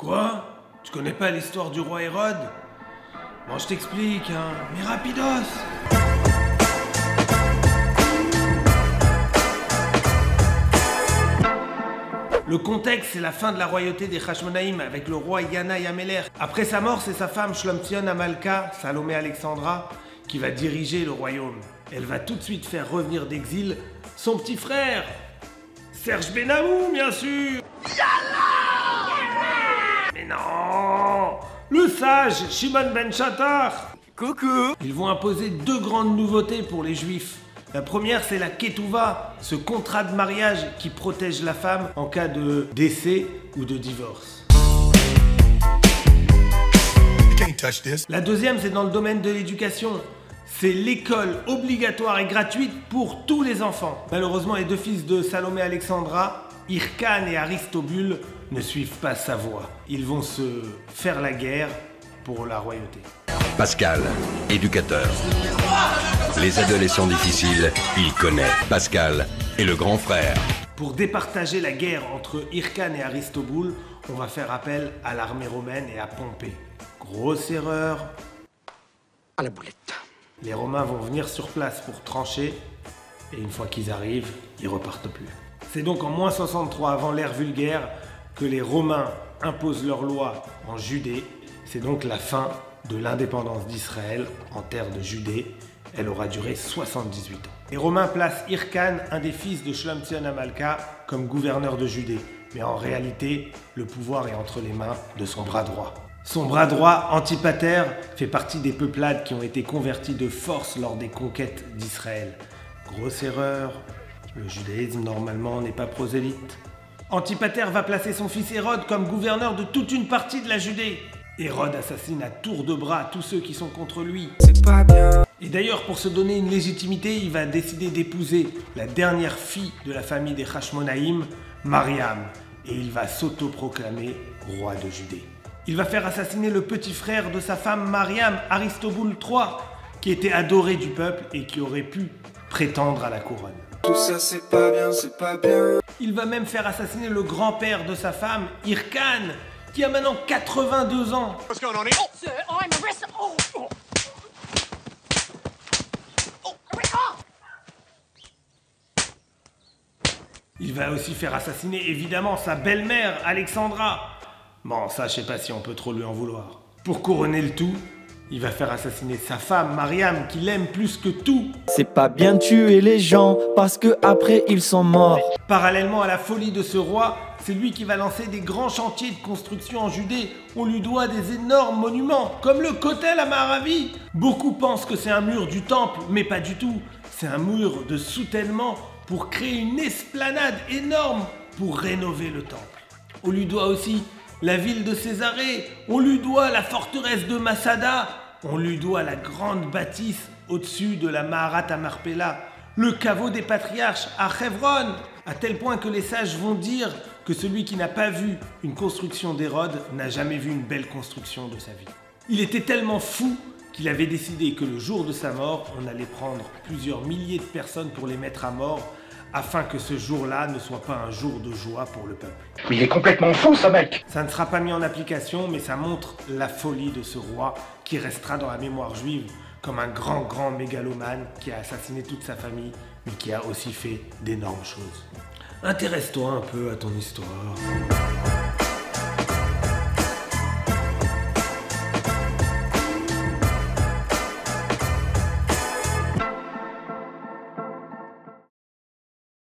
Quoi? Tu connais pas l'histoire du roi Hérode? Bon, je t'explique, hein, mais rapidos! Le contexte, c'est la fin de la royauté des Hashmonaïm avec le roi Yanaï Améler. Après sa mort, c'est sa femme Shlomtzion Amalka, Salomé Alexandra, qui va diriger le royaume. Elle va tout de suite faire revenir d'exil son petit frère, Serge Benamou, bien sûr. Mais non, le sage Shimon ben Chattar. Coucou. Ils vont imposer deux grandes nouveautés pour les juifs. La première, c'est la Ketouva, ce contrat de mariage qui protège la femme en cas de décès ou de divorce. La deuxième, c'est dans le domaine de l'éducation. C'est l'école obligatoire et gratuite pour tous les enfants. Malheureusement, les deux fils de Salomé Alexandra, Hircan et Aristobule, ne suivent pas sa voie. Ils vont se faire la guerre pour la royauté. Pascal, éducateur. Les adolescents difficiles, il connaît. Pascal est le grand frère. Pour départager la guerre entre Hircan et Aristobule, on va faire appel à l'armée romaine et à Pompée. Grosse erreur. À la boulette. Les Romains vont venir sur place pour trancher, et une fois qu'ils arrivent, ils repartent plus. C'est donc en moins 63 avant l'ère vulgaire que les Romains imposent leur loi en Judée. C'est donc la fin de l'indépendance d'Israël en terre de Judée. Elle aura duré 78 ans. Les Romains placent Hircan, un des fils de Shlomtzion Amalka, comme gouverneur de Judée. Mais en réalité, le pouvoir est entre les mains de son bras droit. Son bras droit, Antipater, fait partie des peuplades qui ont été converties de force lors des conquêtes d'Israël. Grosse erreur, le judaïsme normalement n'est pas prosélyte. Antipater va placer son fils Hérode comme gouverneur de toute une partie de la Judée. Hérode assassine à tour de bras tous ceux qui sont contre lui. C'est pas bien. Et d'ailleurs, pour se donner une légitimité, il va décider d'épouser la dernière fille de la famille des Hashmonaïm, Mariam, et il va s'autoproclamer roi de Judée. Il va faire assassiner le petit frère de sa femme Mariam, Aristobule III, qui était adoré du peuple et qui aurait pu prétendre à la couronne. Tout ça c'est pas bien, c'est pas bien. Il va même faire assassiner le grand-père de sa femme, Hircan, qui a maintenant 82 ans. What's going on here? Oh, sir, I'm arrested. Oh, oh. Oh, oh. Il va aussi faire assassiner évidemment sa belle-mère, Alexandra. Bon, ça, je sais pas si on peut trop lui en vouloir. Pour couronner le tout, il va faire assassiner sa femme, Mariam, qu'il aime plus que tout. C'est pas bien de tuer les gens, parce que après ils sont morts. Parallèlement à la folie de ce roi, c'est lui qui va lancer des grands chantiers de construction en Judée. On lui doit des énormes monuments, comme le Kotel à Maravi. Beaucoup pensent que c'est un mur du temple, mais pas du tout. C'est un mur de soutènement pour créer une esplanade énorme pour rénover le temple. On lui doit aussi la ville de Césarée, on lui doit la forteresse de Masada, on lui doit la grande bâtisse au-dessus de la Maharat à Marpella, le caveau des patriarches à Hebron, à tel point que les sages vont dire que celui qui n'a pas vu une construction d'Hérode n'a jamais vu une belle construction de sa vie. Il était tellement fou qu'il avait décidé que le jour de sa mort, on allait prendre plusieurs milliers de personnes pour les mettre à mort, afin que ce jour-là ne soit pas un jour de joie pour le peuple. Mais il est complètement fou, ce mec! Ça ne sera pas mis en application, mais ça montre la folie de ce roi qui restera dans la mémoire juive comme un grand mégalomane qui a assassiné toute sa famille, mais qui a aussi fait d'énormes choses. Intéresse-toi un peu à ton histoire.